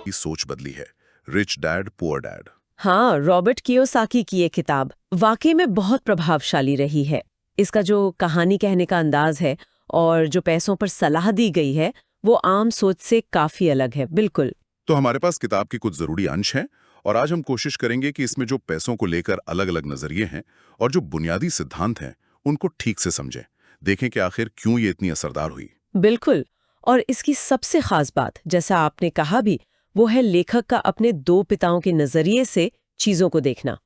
की सोच बदली है। Rich dad poor dad. हाँ, रॉबर्ट कियोसाकी की ये किताब वाकई में बहुत प्रभावशाली रही है। इसका जो कहानी कहने का अंदाज है और जो पैसों पर सलाह दी गई है वो आम सोच से काफी अलग है। बिल्कुल। तो हमारे पास किताब के कुछ जरूरी अंश हैं और आज हम कोशिश करेंगे कि इसमें जो पैसों को लेकर अलग अलग नजरिए हैं और जो बुनियादी सिद्धांत हैं उनको ठीक से समझें। देखें कि आखिर क्यों ये इतनी असरदार हुई। बिल्कुल। और इसकी सबसे खास बात, जैसा आपने कहा भी, वो है लेखक का अपने दो पिताओं के नजरिए से चीजों को देखना।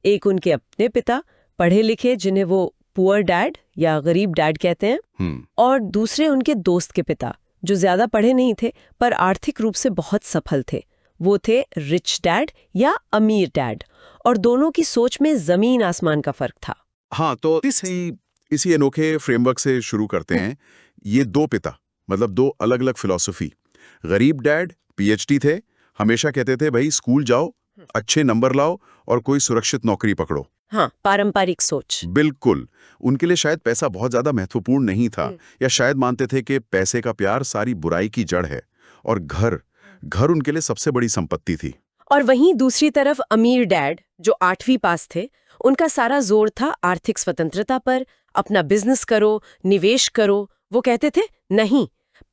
एक उनके अपने पिता, पढ़े लिखे, जिन्हें वो पुअर डैड या गरीब डैड कहते हैं, और दूसरे उनके दोस्त के पिता, जो ज्यादा पढ़े नहीं थे पर आर्थिक रूप से बहुत सफल थे। वो थे रिच डैड या अमीर डैड, और दोनों की सोच में जमीन आसमान का फर्क था। हाँ, तो इसी अनोखे फ्रेमवर्क से शुरू करते हैं। ये दो पिता, मतलब दो अलग अलग फिलॉसफी। गरीब डैड पीएचडी थे, हमेशा कहते थे भाई स्कूल जाओ, अच्छे नंबर लाओ और कोई सुरक्षित नौकरी पकड़ो। हाँ, पारंपरिक सोच। बिल्कुल। उनके लिए शायद पैसा बहुत ज्यादा महत्वपूर्ण नहीं था, या शायद मानते थे कि पैसे का प्यार सारी बुराई की जड़ है, और घर उनके लिए सबसे बड़ी संपत्ति थी। और वहीं दूसरी तरफ अमीर डैड, जो 8वीं पास थे, उनका सारा जोर था आर्थिक स्वतंत्रता पर। अपना बिजनेस करो, निवेश करो। वो कहते थे नहीं,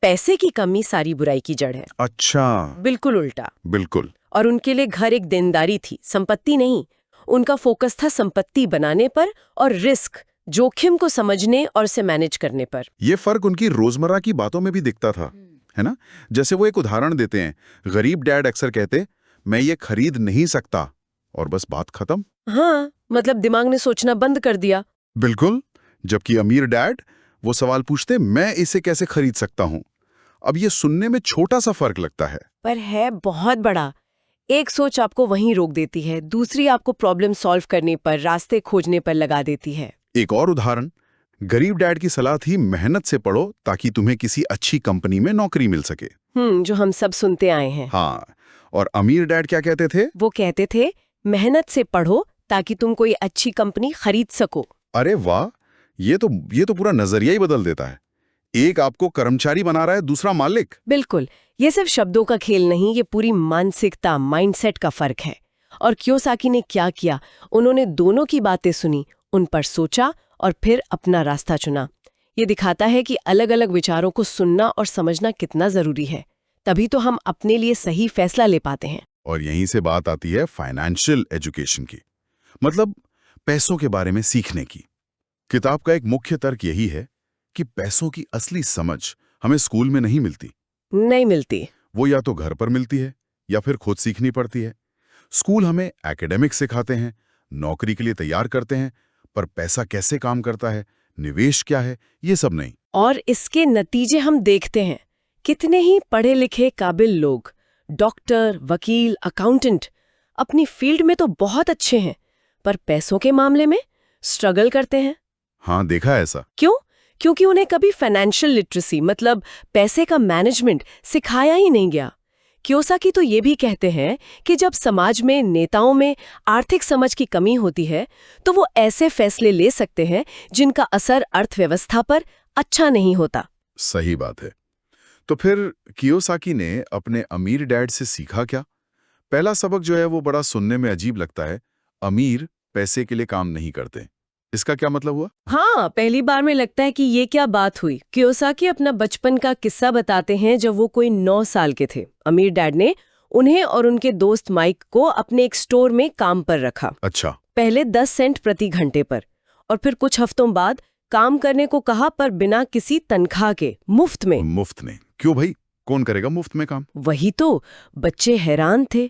पैसे की कमी सारी बुराई की जड़ है। अच्छा। बिल्कुल उल्टा। बिल्कुल। और उनके लिए घर एक देनदारी थी, संपत्ति नहीं। उनका फोकस था संपत्ति बनाने पर और रिस्क, जोखिम को समझने और से मैनेज करने पर। ये फर्क उनकी रोजमर्रा की बातों में भी दिखता था, है ना? जैसे वो एक उदाहरण देते हैं, गरीब डैड अक्सर कहते, मैं ये खरीद नहीं सकता, और बस बात खत्म। हाँ, मतलब दिमाग ने सोचना बंद कर दिया। बिल्कुल। जबकि अमीर डैड वो सवाल पूछते, मैं इसे कैसे खरीद सकता हूं? अब ये सुनने में छोटा सा फर्क लगता है, पर है बहुत बड़ा। एक सोच आपको वहीं रोक देती है, दूसरी आपको प्रॉब्लम सॉल्व करने पर, रास्ते खोजने पर लगा देती है। एक और उदाहरण, गरीब डैड की सलाह थी मेहनत से पढ़ो ताकि तुम्हें किसी अच्छी कंपनी में नौकरी मिल सके। जो हम सब सुनते आए हैं। हाँ, और अमीर डैड क्या कहते थे? वो कहते थे मेहनत से पढ़ो ताकि तुम कोई अच्छी कंपनी खरीद सको। अरे वाह, ये तो पूरा नजरिया ही बदल देता है। एक आपको कर्मचारी बना रहा है, दूसरा मालिक। बिल्कुल। ये सिर्फ शब्दों का खेल नहीं, ये पूरी मानसिकता, माइंडसेट का फर्क है। और कियोसाकी ने क्या किया, उन्होंने दोनों की बातें सुनी, उन पर सोचा और फिर अपना रास्ता चुना। ये दिखाता है कि अलग अलग विचारों को सुनना और समझना कितना जरूरी है। तभी तो हम अपने लिए सही फैसला ले पाते हैं। और यहीं से बात आती है फाइनेंशियल एजुकेशन की, मतलब पैसों के बारे में सीखने की। किताब का एक मुख्य तर्क यही है कि पैसों की असली समझ हमें स्कूल में नहीं मिलती। नहीं मिलती। वो या तो घर पर मिलती है या फिर खुद सीखनी पड़ती है। स्कूल हमें एकेडमिक्स सिखाते हैं, नौकरी के लिए तैयार करते हैं, पर पैसा कैसे काम करता है, निवेश क्या है, ये सब नहीं। और इसके नतीजे हम देखते हैं। कितने ही पढ़े लिखे काबिल लोग, डॉक्टर, वकील, अकाउंटेंट, अपनी फील्ड में तो बहुत अच्छे हैं, पर पैसों के मामले में स्ट्रगल करते हैं। हाँ, देखा है ऐसा। क्यों? क्योंकि उन्हें कभी फाइनेंशियल लिटरेसी, मतलब पैसे का मैनेजमेंट, सिखाया ही नहीं गया। कियोसाकी तो ये भी कहते हैं कि जब समाज में, नेताओं में आर्थिक समझ की कमी होती है तो वो ऐसे फैसले ले सकते हैं जिनका असर अर्थव्यवस्था पर अच्छा नहीं होता। सही बात है। तो फिर कियोसाकी ने अपने अमीर डैड से सीखा क्या? पहला सबक जो है वो बड़ा सुनने में अजीब लगता है, अमीर पैसे के लिए काम नहीं करते। इसका क्या मतलब हुआ? हाँ, पहली बार में लगता है कि ये क्या बात हुई। कियोसाकी अपना बचपन का किस्सा बताते हैं। जब वो कोई 9 साल के थे, अमीर डैड ने उन्हें और उनके दोस्त माइक को अपने एक स्टोर में काम पर रखा। अच्छा। पहले 10 सेंट प्रति घंटे पर, और फिर कुछ हफ्तों बाद काम करने को कहा, पर बिना किसी तनख्वाह के, मुफ्त में। मुफ्त में? क्यों भाई, कौन करेगा मुफ्त में काम? वही तो, बच्चे हैरान थे।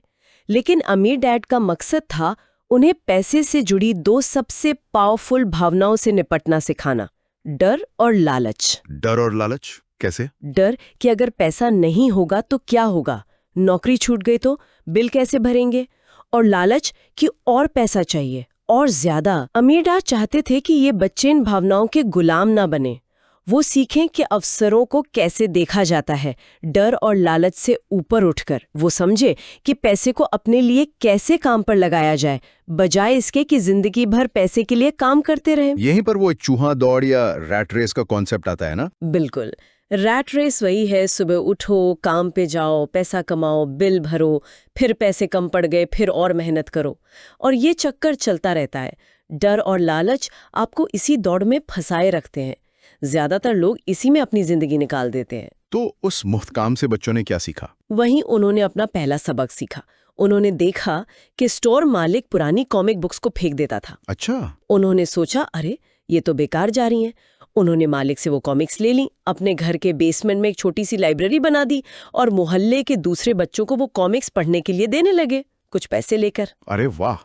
लेकिन अमीर डैड का मकसद था उन्हें पैसे से जुड़ी दो सबसे पावरफुल भावनाओं से निपटना सिखाना, डर और लालच। डर और लालच कैसे? डर कि अगर पैसा नहीं होगा तो क्या होगा, नौकरी छूट गई तो बिल कैसे भरेंगे, और लालच कि और पैसा चाहिए और ज्यादा। अमीर डैड चाहते थे कि ये बच्चे इन भावनाओं के गुलाम ना बने। वो सीखें कि अवसरों को कैसे देखा जाता है, डर और लालच से ऊपर उठकर। वो समझे कि पैसे को अपने लिए कैसे काम पर लगाया जाए, बजाय इसके कि जिंदगी भर पैसे के लिए काम करते रहें। यहीं पर वो चूहा दौड़ या रैट रेस का कॉन्सेप्ट आता है ना? बिल्कुल। रैट रेस वही है, सुबह उठो, काम पे जाओ, पैसा कमाओ, बिल भरो, फिर पैसे कम पड़ गए, फिर और मेहनत करो। और ये चक्कर चलता रहता है। डर और लालच आपको इसी दौड़ में फंसाए रखते हैं। ज्यादातर लोग इसी में अपनी जिंदगी निकाल देते हैं। तो उस मुफ्त काम से बच्चों ने क्या सीखा? वहीं उन्होंने अपना पहला सबक सीखा। उन्होंने देखा कि स्टोर मालिक पुरानी कॉमिक बुक्स को फेंक देता था। अच्छा। उन्होंने सोचा, अरे ये तो बेकार जा रही हैं। उन्होंने मालिक से वो कॉमिक्स ले ली, अपने घर के बेसमेंट में एक छोटी सी लाइब्रेरी बना दी और मोहल्ले के दूसरे बच्चों को वो कॉमिक्स पढ़ने के लिए देने लगे, कुछ पैसे लेकर। अरे वाह,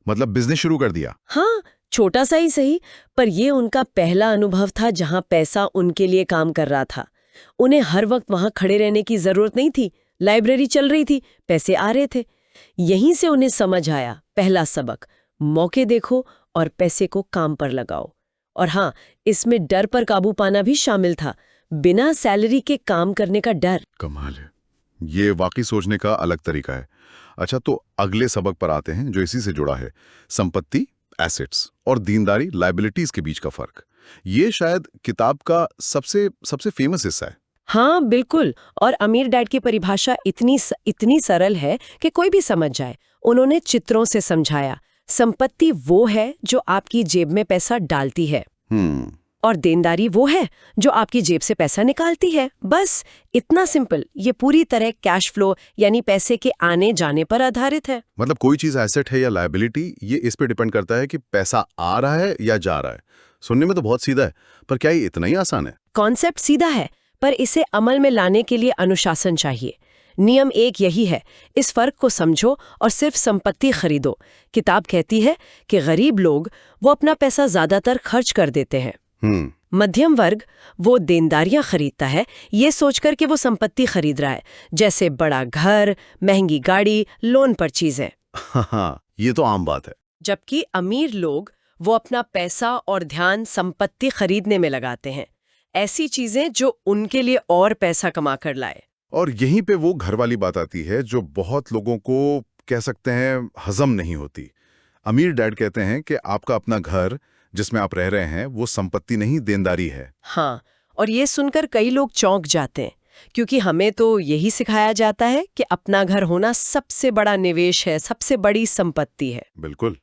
मतलब बिजनेस शुरू कर दिया। हाँ, छोटा सा ही सही, पर ये उनका पहला अनुभव था जहां पैसा उनके लिए काम कर रहा था। उन्हें हर वक्त वहां खड़े रहने की जरूरत नहीं थी। लाइब्रेरी चल रही थी, पैसे आ रहे थे। यहीं से उन्हें समझ आया पहला सबक, मौके देखो और पैसे को काम पर लगाओ। और हाँ, इसमें डर पर काबू पाना भी शामिल था, बिना सैलरी के काम करने का डर। कमाल है, ये वाकई सोचने का अलग तरीका है। अच्छा, तो अगले सबक पर आते हैं जो इसी से जुड़ा है, संपत्ति, एसेट्स और दीनदारी, लायबिलिटीज के बीच का फर्क। ये शायद किताब का सबसे फेमस हिस्सा है। हाँ बिल्कुल, और अमीर डैड की परिभाषा इतनी सरल है कि कोई भी समझ जाए। उन्होंने चित्रों से समझाया, संपत्ति वो है जो आपकी जेब में पैसा डालती है और देनदारी वो है जो आपकी जेब से पैसा निकालती है। बस इतना सिंपल। ये पूरी तरह कैश फ्लो यानी पैसे के आने जाने पर आधारित है। मतलब कोई चीज एसेट है या लायबिलिटी, ये इस पे डिपेंड करता है कि पैसा आ रहा है या जा रहा है। सुनने में तो बहुत सीधा है, पर क्या ये इतना ही आसान है? कॉन्सेप्ट सीधा है, पर इसे अमल में लाने के लिए अनुशासन चाहिए। नियम एक यही है, इस फर्क को समझो और सिर्फ संपत्ति खरीदो। किताब कहती है कि गरीब लोग वो अपना पैसा ज्यादातर खर्च कर देते हैं। मध्यम वर्ग वो देनदारियां खरीदता है, ये सोचकर कि वो संपत्ति खरीद रहा है, जैसे बड़ा घर, महंगी गाड़ी, लोन पर चीजें। हाँ, ये तो आम बात है। जबकि अमीर लोग वो अपना पैसा और ध्यान संपत्ति खरीदने में लगाते हैं, ऐसी चीजें जो उनके लिए और पैसा कमा कर लाए। और यहीं पे वो घर वाली बात आती है जो बहुत लोगों को कह सकते हैं हजम नहीं होती। अमीर डैड कहते हैं कि आपका अपना घर जिसमें आप रह रहे हैं वो संपत्ति नहीं, देनदारी है। हाँ, और ये सुनकर कई लोग चौंक जाते हैं, क्योंकि हमें तो यही सिखाया जाता है कि अपना घर होना सबसे बड़ा निवेश है, सबसे बड़ी संपत्ति है। बिल्कुल।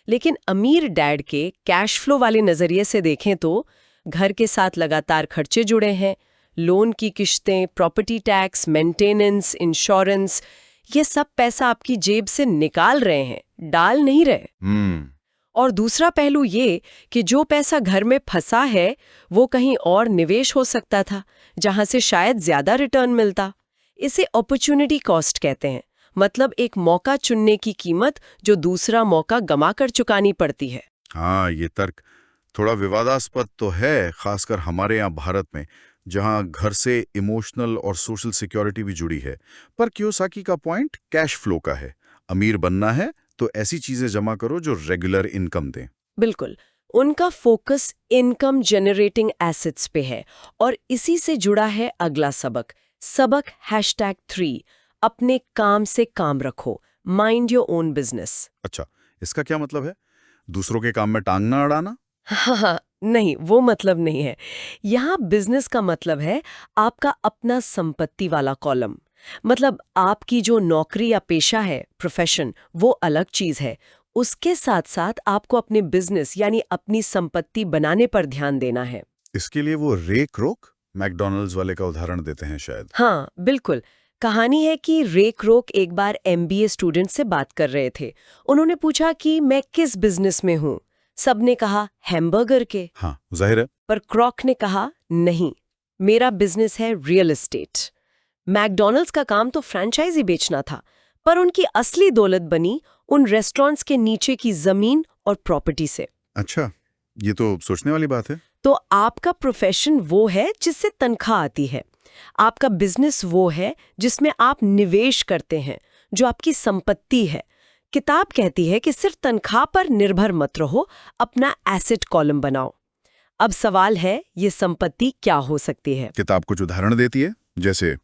लेकिन अमीर डैड के कैश फ्लो वाले नजरिए से देखें तो घर के साथ लगातार खर्चे जुड़े हैं, लोन की किश्तें, प्रॉपर्टी टैक्स, मेंटेनेंस, इंश्योरेंस, ये सब पैसा आपकी जेब से निकाल रहे हैं, डाल नहीं रहे। और दूसरा पहलू ये कि जो पैसा घर में फंसा है वो कहीं और निवेश हो सकता था, जहां से शायद ज्यादा रिटर्न मिलता। इसे अपॉर्चुनिटी कॉस्ट कहते हैं, मतलब एक मौका चुनने की कीमत जो दूसरा मौका गमा कर चुकानी पड़ती है। हाँ, ये तर्क थोड़ा विवादास्पद तो है, खासकर हमारे यहाँ भारत में, जहाँ घर से इमोशनल और सोशल सिक्योरिटी भी जुड़ी है। पर कियोसाकी का पॉइंट कैश फ्लो का है। अमीर बनना है तो ऐसी चीजें जमा करो जो रेगुलर इनकम दें। बिल्कुल, उनका फोकस इनकम जनरेटिंग एसेट्स पे है। और इसी से जुड़ा है अगला सबक, सबक #3, अपने काम से काम रखो, माइंड योर ओन बिजनेस। अच्छा, इसका क्या मतलब है? दूसरों के काम में टांग ना अड़ाना? हाँ, नहीं, वो मतलब नहीं है। यहाँ बिजनेस का मतलब है आपका अपना संपत्ति वाला कॉलम। मतलब आपकी जो नौकरी या पेशा है, प्रोफेशन, वो अलग चीज है। उसके साथ साथ आपको अपने बिजनेस यानी अपनी संपत्ति बनाने पर ध्यान देना है। इसके लिए वो रेक रोक मैकडॉनल्ड्स वाले का उदाहरण देते हैं शायद। हाँ बिल्कुल। कहानी है कि रे क्रोक एक बार MBA स्टूडेंट से बात कर रहे थे। उन्होंने पूछा कि मैं किस बिजनेस में हूँ। सबने कहा हैमबर्गर के। हाँ, जाहिर है। पर क्रॉक ने कहा नहीं, मेरा बिजनेस है रियल एस्टेट। मैकडॉनल्ड्स का काम तो फ्रेंचाइजी बेचना था, पर उनकी असली दौलत बनी उन रेस्टोरेंट्स के नीचे की जमीन और प्रॉपर्टी से। अच्छा, ये तो सोचने वाली बात है। तो आपका प्रोफेशन वो है जिससे तनख्वाह आती है, आपका बिजनेस वो है जिसमें आप निवेश करते हैं, जो आपकी संपत्ति है। किताब कहती है कि सिर्फ तनख्वाह पर निर्भर मत रहो, अपना एसेट कॉलम बनाओ। अब सवाल है, ये संपत्ति क्या हो सकती है? किताब कुछ उदाहरण देती है, जैसे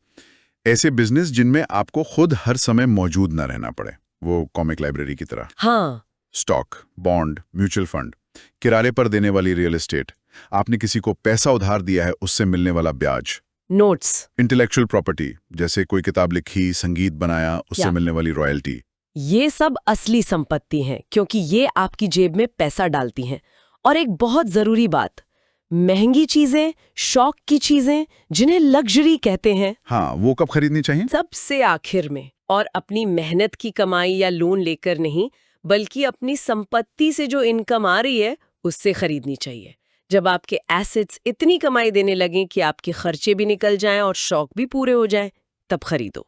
ऐसे बिजनेस जिनमें आपको खुद हर समय मौजूद न रहना पड़े, वो कॉमिक लाइब्रेरी की तरह। हाँ, स्टॉक, बॉन्ड, म्यूचुअल फंड, किराए पर देने वाली रियल एस्टेट, आपने किसी को पैसा उधार दिया है उससे मिलने वाला ब्याज, नोट्स। इंटेलेक्चुअल प्रॉपर्टी, जैसे कोई किताब लिखी, संगीत बनाया, उससे क्या? मिलने वाली रॉयल्टी। ये सब असली संपत्ति हैं, क्योंकि ये आपकी जेब में पैसा डालती हैं। और एक बहुत जरूरी बात, महंगी चीजें, शौक की चीजें, जिन्हें लग्जरी कहते हैं, हाँ, वो कब खरीदनी चाहिए? सबसे आखिर में, और अपनी मेहनत की कमाई या लोन लेकर नहीं, बल्कि अपनी संपत्ति से जो इनकम आ रही है उससे खरीदनी चाहिए। जब आपके एसेट्स इतनी कमाई देने लगें कि आपके खर्चे भी निकल जाएं और शौक भी पूरे हो जाएं, तब खरीदो।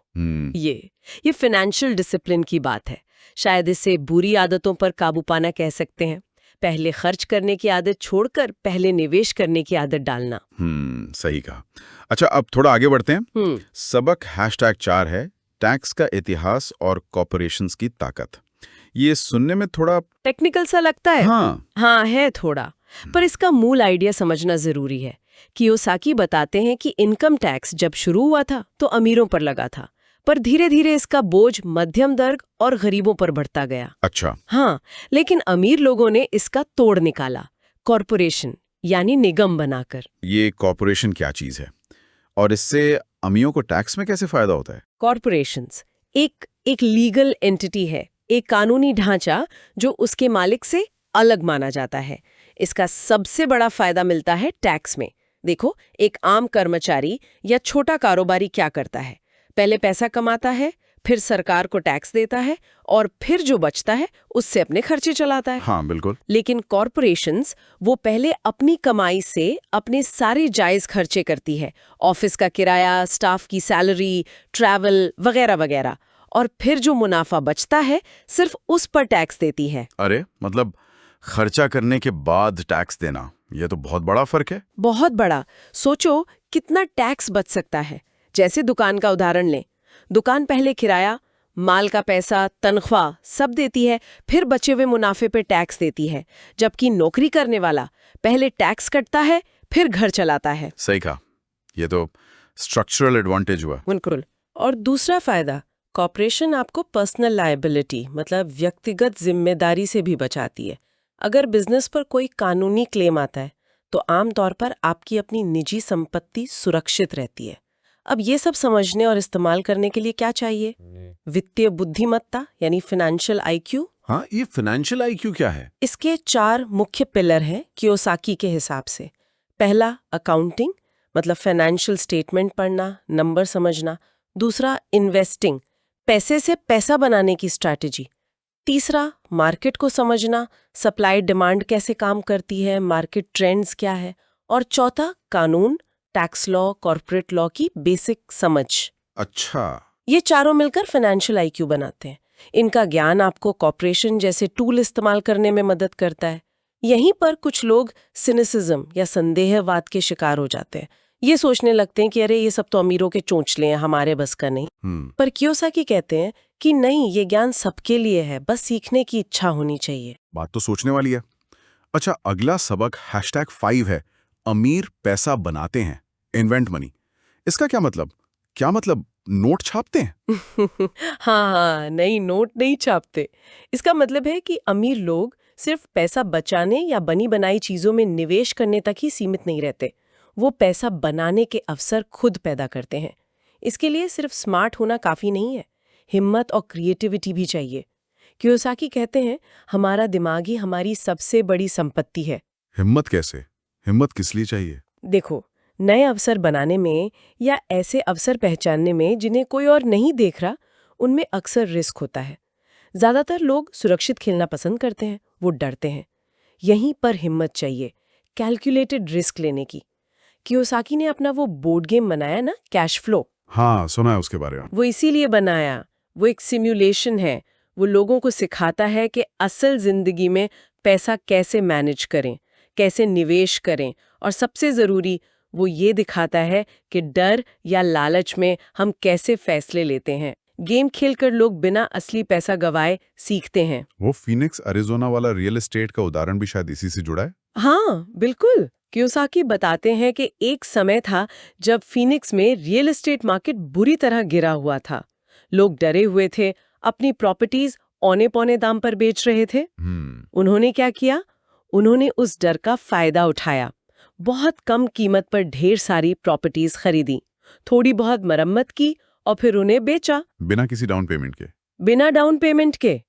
ये फाइनेंशियल डिसिप्लिन की बात है। शायद इसे बुरी आदतों पर काबू पाना कह सकते हैं। पहले खर्च करने की आदत छोड़कर पहले निवेश करने की आदत डालना। सही कहा। अच्छा, अब थोड़ा आगे बढ़ते हैं। सबक #4 है, टैक्स का इतिहास और कॉर्पोरेशंस की ताकत। ये सुनने में थोड़ा टेक्निकल सा लगता है। हाँ, है थोड़ा, पर इसका मूल आइडिया समझना जरूरी है। कियोसाकी बताते हैं कि इनकम टैक्स जब शुरू हुआ था तो अमीरों पर लगा था, पर धीरे धीरे इसका बोझ मध्यम वर्ग और गरीबों पर बढ़ता गया। अच्छा। हाँ, लेकिन अमीर लोगों ने इसका तोड़ निकाला, कॉर्पोरेशन यानी निगम बनाकर। ये कॉर्पोरेशन क्या चीज है और इससे अमीरों को टैक्स में कैसे फायदा होता है? कॉर्पोरेशंस एक लीगल एंटिटी है, एक कानूनी ढांचा जो उसके मालिक से अलग माना जाता है। इसका सबसे बड़ा फायदा मिलता है टैक्स में। देखो, एक आम कर्मचारी या छोटा कारोबारी क्या करता है? पहले पैसा कमाता है, फिर सरकार को टैक्स देता है और फिर जो बचता है उससे अपने खर्चे चलाता है। हाँ, बिल्कुल। लेकिन कॉर्पोरेशंस वो पहले अपनी कमाई से अपने सारे जायज खर्चे करती है, ऑफिस का किराया, स्टाफ की सैलरी, ट्रैवल वगैरह वगैरह, और फिर जो मुनाफा बचता है सिर्फ उस पर टैक्स देती है। अरे, मतलब खर्चा करने के बाद टैक्स देना, ये तो बहुत बड़ा फर्क है। बहुत बड़ा। सोचो कितना टैक्स बच सकता है। जैसे दुकान का उदाहरण लें, दुकान पहले किराया, माल का पैसा, तनख्वाह सब देती है, फिर बचे हुए मुनाफे पे टैक्स देती है। जबकि नौकरी करने वाला पहले टैक्स कटता है, फिर घर चलाता है। सही कहा, ये तो स्ट्रक्चरल एडवांटेज हुआ। बिल्कुल। और दूसरा फायदा, कॉर्पोरेशन आपको पर्सनल लायबिलिटी मतलब व्यक्तिगत जिम्मेदारी से भी बचाती है। अगर बिजनेस पर कोई कानूनी क्लेम आता है तो आमतौर पर आपकी अपनी निजी संपत्ति सुरक्षित रहती है। अब ये सब समझने और इस्तेमाल करने के लिए क्या चाहिए? वित्तीय बुद्धिमत्ता यानी फाइनेंशियल आईक्यू। हाँ, ये फाइनेंशियल आईक्यू क्या है? इसके 4 मुख्य पिलर हैं कियोसाकी के हिसाब से। पहला, अकाउंटिंग मतलब फाइनेंशियल स्टेटमेंट पढ़ना, नंबर समझना। दूसरा, इन्वेस्टिंग, पैसे से पैसा बनाने की स्ट्रैटेजी। तीसरा, मार्केट को समझना, सप्लाई डिमांड कैसे काम करती है, मार्केट ट्रेंड्स क्या है। और चौथा, कानून, टैक्स लॉ, कॉर्पोरेट लॉ की बेसिक समझ। अच्छा। ये चारों मिलकर फाइनेंशियल आईक्यू बनाते हैं। इनका ज्ञान आपको कॉर्पोरेशन जैसे टूल इस्तेमाल करने में मदद करता है। यहीं पर कुछ लोग सिनिसिज्म या संदेहवाद के शिकार हो जाते हैं। ये सोचने लगते हैं कि अरे ये सब तो अमीरों के चोंचले हैं, हमारे बस का नहीं। पर कियोसाकी कहते हैं कि नहीं, ये ज्ञान सबके लिए है, बस सीखने की इच्छा होनी चाहिए। बात तो सोचने वाली है। अच्छा, अगला सबक #5 है, अमीर पैसा बनाते हैं, इन्वेंट मनी। इसका क्या मतलब? नोट छापते हैं? हाँ, नहीं, नोट नहीं छापते। इसका मतलब है कि अमीर लोग सिर्फ पैसा बचाने या बनी बनाई चीजों में निवेश करने तक ही सीमित नहीं रहते। वो पैसा बनाने के अवसर खुद पैदा करते हैं। इसके लिए सिर्फ स्मार्ट होना काफी नहीं है, हिम्मत और क्रिएटिविटी भी चाहिए। कियोसाकी कहते हैं, हमारा दिमाग ही हमारी सबसे बड़ी संपत्ति है। हिम्मत कैसे? हिम्मत किस लिए चाहिए? देखो, नए अवसर बनाने में या ऐसे अवसर पहचानने में जिन्हें कोई और नहीं देख रहा, उनमें अक्सर रिस्क होता है। ज्यादातर लोग सुरक्षित खेलना पसंद करते हैं, वो डरते हैं। यहीं पर हिम्मत चाहिए, कैलकुलेटेड रिस्क लेने की। कियोसाकी ने अपना वो बोर्ड गेम बनाया ना, कैश फ्लो। हाँ, सुना है उसके बारे में। वो इसीलिए बनाया। वो एक सिमुलेशन है। वो लोगों को सिखाता है कि असल जिंदगी में पैसा कैसे मैनेज करें, कैसे निवेश करें, और सबसे जरूरी वो ये दिखाता है कि डर या लालच में हम कैसे फैसले लेते हैं। गेम खेलकर लोग बिना असली पैसा गवाए सीखते हैं। वो फीनिक्स अरिजोना वाला रियल एस्टेट का उदाहरण भी शायद इसी से जुड़ा है। हाँ, बिल्कुल। कियोसाकी बताते हैं कि एक समय था जब फीनिक्स में रियल एस्टेट मार्केट बुरी तरह गिरा हुआ था। लोग डरे हुए थे, अपनी प्रॉपर्टीज औने पौने दाम पर बेच रहे थे। उन्होंने क्या किया? उन्होंने उस डर का फायदा उठाया। बहुत कम कीमत पर ढेर सारी प्रॉपर्टीज खरीदी, थोड़ी बहुत मरम्मत की और फिर उन्हें बेचा बिना किसी डाउन पेमेंट के? बिना डाउन पेमेंट के।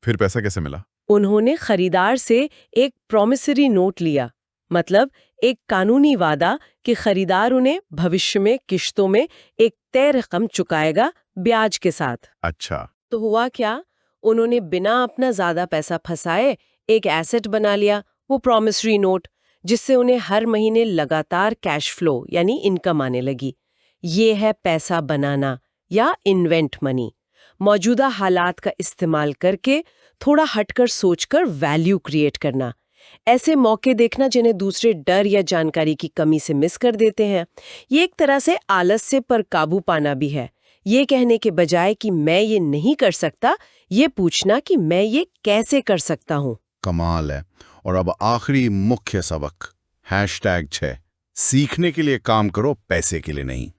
फिर पैसा कैसे मिला? उन्होंने खरीदार से एक प्रॉमिसरी नोट लिया, मतलब एक कानूनी वादा कि खरीदार उन्हें भविष्य में किश्तों में एक तय रकम चुकाएगा ब्याज के साथ। अच्छा। तो हुआ क्या, उन्होंने बिना अपना ज्यादा पैसा फंसाए एक एसेट बना लिया, वो प्रॉमिसरी नोट, जिससे उन्हें हर महीने लगातार कैश फ्लो यानी इनकम आने लगी। ये है पैसा बनाना या इन्वेंट मनी। मौजूदा हालात का इस्तेमाल करके थोड़ा हटकर सोचकर वैल्यू क्रिएट करना। ऐसे मौके देखना जिन्हें दूसरे डर या जानकारी की कमी से मिस कर देते हैं। ये एक तरह से आलस्य पर काबू पाना भी है। ये कहने के बजाय कि मैं ये नहीं कर सकता, ये पूछना कि मैं ये कैसे कर सकता हूँ। कमाल है। और अब आखिरी मुख्य सबक #6 सीखने के लिए काम करो, पैसे के लिए नहीं।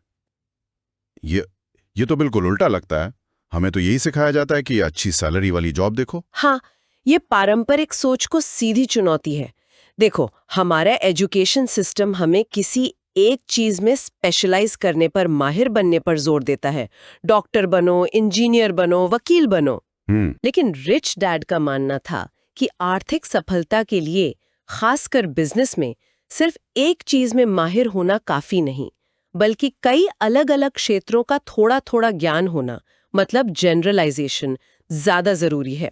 ये तो बिल्कुल उल्टा लगता है। हमें तो यही सिखाया जाता है कि अच्छी सैलरी वाली जॉब देखो। हाँ, ये पारंपरिक सोच को सीधी चुनौती है। देखो, हमारा एजुकेशन सिस्टम हमें किसी एक चीज में स्पेशलाइज करने पर, माहिर बनने पर जोर देता है। डॉक्टर बनो, इंजीनियर बनो, वकील बनो। लेकिन रिच डैड का मानना था कि आर्थिक सफलता के लिए, खासकर बिजनेस में, सिर्फ एक चीज में माहिर होना काफी नहीं, बल्कि कई अलग अलग क्षेत्रों का थोड़ा थोड़ा ज्ञान होना, मतलब जनरलाइजेशन, ज्यादा जरूरी है।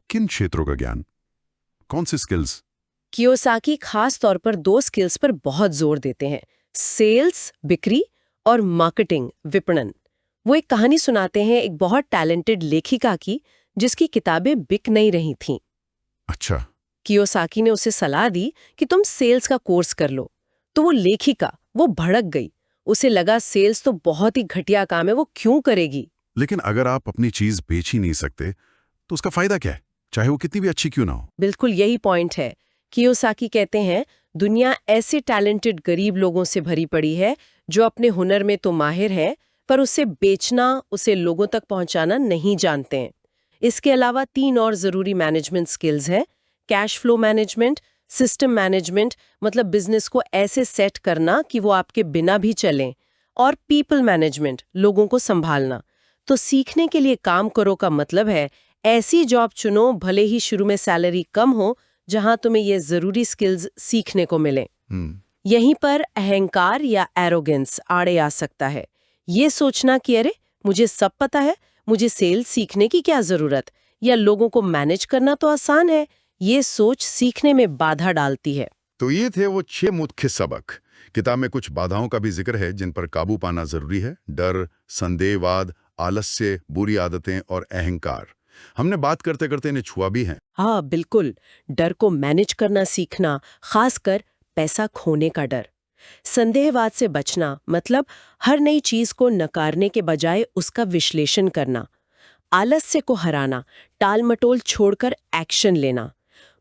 किन क्षेत्रों का ज्ञान? कौन सी स्किल्स? कियोसाकी खास तौर पर 2 स्किल्स पर बहुत जोर देते हैं: सेल्स, बिक्री, और मार्केटिंग, विपणन। वो एक कहानी सुनाते हैं एक बहुत टैलेंटेड लेखिका की, जिसकी किताबें बिक नहीं रही थीं। अच्छा। कियोसाकी ने उसे सलाह दी कि तुम सेल्स का कोर्स कर लो। तो वो लेखिका, वो भड़क गई। उसे लगा सेल्स तो बहुत ही घटिया काम है, वो क्यों करेगी। लेकिन अगर आप अपनी चीज बेच ही नहीं सकते तो उसका फायदा क्या है, चाहे वो कितनी भी अच्छी क्यों ना हो? बिल्कुल यही पॉइंट है। कियोसाकी कहते हैं, दुनिया ऐसे टैलेंटेड गरीब लोगों से भरी पड़ी है जो अपने हुनर में तो माहिर हैं, पर उसे बेचना, उसे लोगों तक पहुंचाना नहीं जानते हैं। इसके अलावा 3 और जरूरी मैनेजमेंट स्किल्स हैं: cash flow management, system management, मतलब बिजनेस को ऐसे सेट करना कि वो आपके बिना भी चलें, और पीपल मैनेजमेंट, लोगों को संभालना। तो सीखने के लिए काम करो का मतलब है ऐसी जॉब चुनो, भले ही शुरू में सैलरी कम हो, जहां तुम्हें ये जरूरी स्किल्स सीखने को मिले। यहीं पर अहंकार या एरोगेंस आड़े आ सकता है। ये सोचना कि अरे मुझे सब पता है, मुझे सेल्स सीखने की क्या जरूरत, या लोगों को मैनेज करना तो आसान है। ये सोच सीखने में बाधा डालती है। तो ये थे वो 6 मुख्य सबक। किताब में कुछ बाधाओं का भी जिक्र है जिन पर काबू पाना जरूरी है: डर, संदेहवाद, आलस्य, बुरी आदतें और अहंकार। हमने बात करते करते इन्हें छुआ भी है। हाँ बिल्कुल, डर को मैनेज करना सीखना, खासकर पैसा खोने का डर। संदेहवाद से बचना, मतलब हर नई चीज को नकारने के बजाय उसका विश्लेषण करना। आलस्य को हराना, टाल-मटोल छोड़कर एक्शन लेना।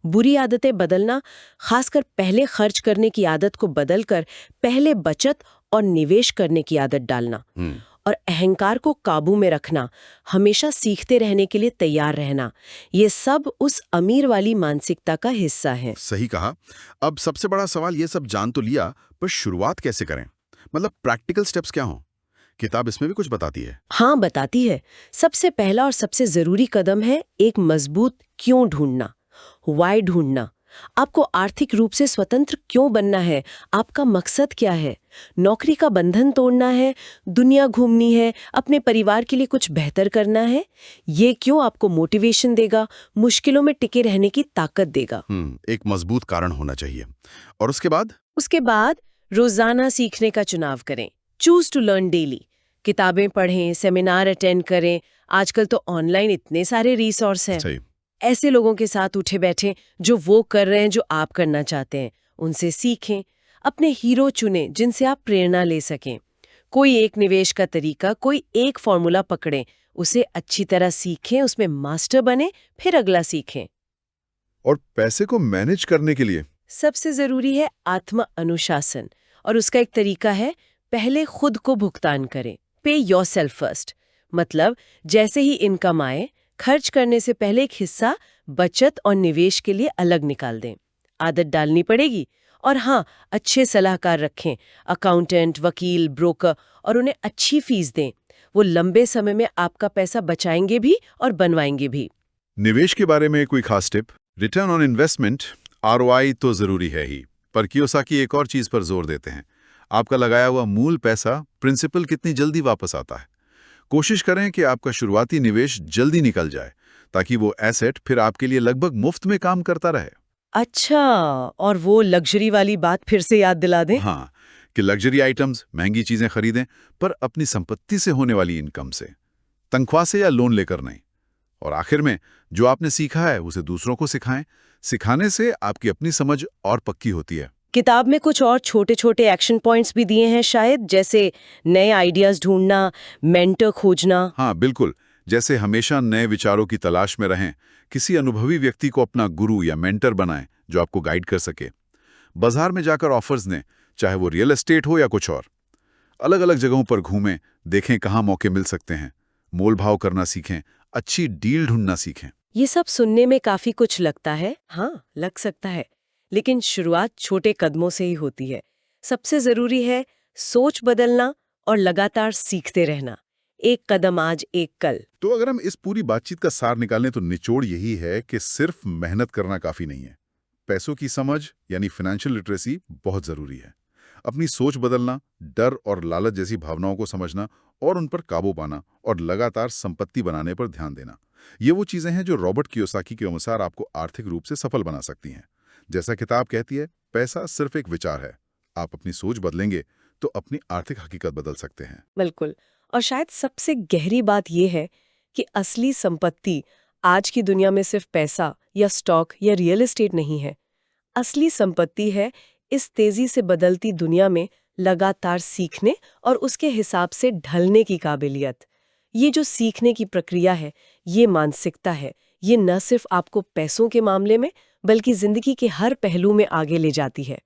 बुरी आदतें बदलना, खासकर पहले खर्च करने की आदत को बदलकर पहले बचत और निवेश करने की आदत डालना। और अहंकार को काबू में रखना, हमेशा सीखते रहने के लिए तैयार रहना। ये सब उस अमीर वाली मानसिकता का हिस्सा है। सही कहा। अब सबसे बड़ा सवाल, ये सब जान तो लिया, पर शुरुआत कैसे करें? मतलब प्रैक्टिकल स्टेप्स क्या हों? किताब इसमें भी कुछ बताती है। हाँ, बताती है। सबसे पहला और सबसे जरूरी कदम है एक मजबूत क्यों ढूंढना, व्हाई ढूंढना। आपको आर्थिक रूप से स्वतंत्र क्यों बनना है? आपका मकसद क्या है? नौकरी का बंधन तोड़ना है, दुनिया घूमनी है, अपने परिवार के लिए कुछ बेहतर करना है? ये क्यों आपको मोटिवेशन देगा, मुश्किलों में टिके रहने की ताकत देगा। एक मजबूत कारण होना चाहिए। और उसके बाद रोजाना सीखने का चुनाव करें। Choose to learn daily. किताबें पढ़ें, सेमिनार अटेंड करें। आजकल तो ऑनलाइन इतने सारे रिसोर्स हैं। सही। ऐसे लोगों के साथ उठे बैठें जो वो कर रहे हैं जो आप करना चाहते हैं, उनसे सीखें। अपने हीरो चुनें जिनसे आप प्रेरणा ले सकें। कोई एक निवेश का तरीका, कोई एक फॉर्मूला पकड़ें, उसे अच्छी तरह सीखें, उसमें मास्टर बने, फिर अगला सीखें। और पैसे को मैनेज करने के लिए सबसे जरूरी है आत्म अनुशासन, और उसका एक तरीका है पहले खुद को भुगतान करें। पे योरसेल्फ फर्स्ट, मतलब जैसे ही इनकम आए, खर्च करने से पहले एक हिस्सा बचत और निवेश के लिए अलग निकाल दें। आदत डालनी पड़ेगी, और हाँ, अच्छे सलाहकार रखें, अकाउंटेंट, वकील, ब्रोकर, और उन्हें अच्छी फीस दें। वो लंबे समय में आपका पैसा बचाएंगे भी और बनवाएंगे भी। निवेश के बारे में कोई खास tip? Return on investment ROI तो जरूरी है ही, पर कियोसाकी एक और चीज पर जोर देते हैं। आपका लगाया हुआ मूल पैसा, प्रिंसिपल कितनी जल्दी वापस आता है। कोशिश करें कि आपका शुरुआती निवेश जल्दी निकल जाए, ताकि वो एसेट फिर आपके लिए लगभग मुफ्त में काम करता रहे। अच्छा, और वो लग्जरी वाली बात फिर से याद दिला दें। हाँ, कि लग्जरी आइटम्स, महंगी चीजें खरीदें, पर अपनी संपत्ति से होने वाली इनकम से, तनख्वाह से या लोन लेकर नहीं। और आखिर में, जो आपने सीखा है उसे दूसरों को सिखाएं। सिखाने से आपकी अपनी समझ और पक्की होती है। किताब में कुछ और छोटे छोटे एक्शन पॉइंट्स भी दिए हैं शायद, जैसे नए आइडियाज ढूंढना, मेंटर खोजना। हाँ बिल्कुल, जैसे हमेशा नए विचारों की तलाश में रहें, किसी अनुभवी व्यक्ति को अपना गुरु या मेंटर बनाएं जो आपको गाइड कर सके। बाजार में जाकर ऑफर्स दें, चाहे वो रियल एस्टेट हो या कुछ और। अलग अलग जगहों पर घूमें, देखें कहाँ मौके मिल सकते हैं। मोल भाव करना सीखें, अच्छी डील ढूंढना सीखें। ये सब सुनने में काफी कुछ लगता है, हाँ लग सकता है, लेकिन शुरुआत छोटे कदमों से ही होती है। सबसे जरूरी है सोच बदलना और लगातार सीखते रहना। एक कदम आज, एक कल। तो अगर हम इस पूरी बातचीत का सार निकालें तो निचोड़ यही है कि सिर्फ मेहनत करना काफी नहीं है। पैसों की समझ यानी फाइनेंशियल लिटरेसी बहुत जरूरी है। अपनी सोच बदलना, डर और लालच जैसी भावनाओं को समझना और उन पर काबू पाना, और लगातार संपत्ति बनाने पर ध्यान देना, ये वो चीजें हैं जो रॉबर्ट कियोसाकी के अनुसार आपको आर्थिक रूप से सफल बना सकती हैं। जैसा किताब कहती है, पैसा सिर्फ एक विचार है। आप अपनी सोच बदलेंगे तो अपनी आर्थिक हकीकत बदल सकते हैं। बिल्कुल। और शायद सबसे गहरी बात यह है कि असली संपत्ति आज की दुनिया में सिर्फ पैसा या स्टॉक या रियल एस्टेट नहीं है। असली संपत्ति है इस तेजी से बदलती दुनिया में लगातार सीखने और उसके हिसाब से ढलने की काबिलियत। ये जो सीखने की प्रक्रिया है, ये मानसिकता है, ये न सिर्फ आपको पैसों के मामले में बल्कि जिंदगी के हर पहलू में आगे ले जाती है।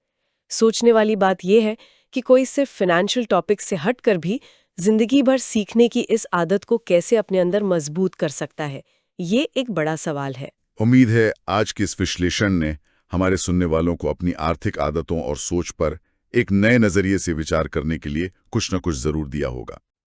सोचने वाली बात यह है कि कोई सिर्फ फाइनेंशियल टॉपिक से हटकर भी जिंदगी भर सीखने की इस आदत को कैसे अपने अंदर मजबूत कर सकता है, ये एक बड़ा सवाल है। उम्मीद है आज के इस विश्लेषण ने हमारे सुनने वालों को अपनी आर्थिक आदतों और सोच पर एक नए नजरिए से विचार करने के लिए कुछ न कुछ जरूर दिया होगा।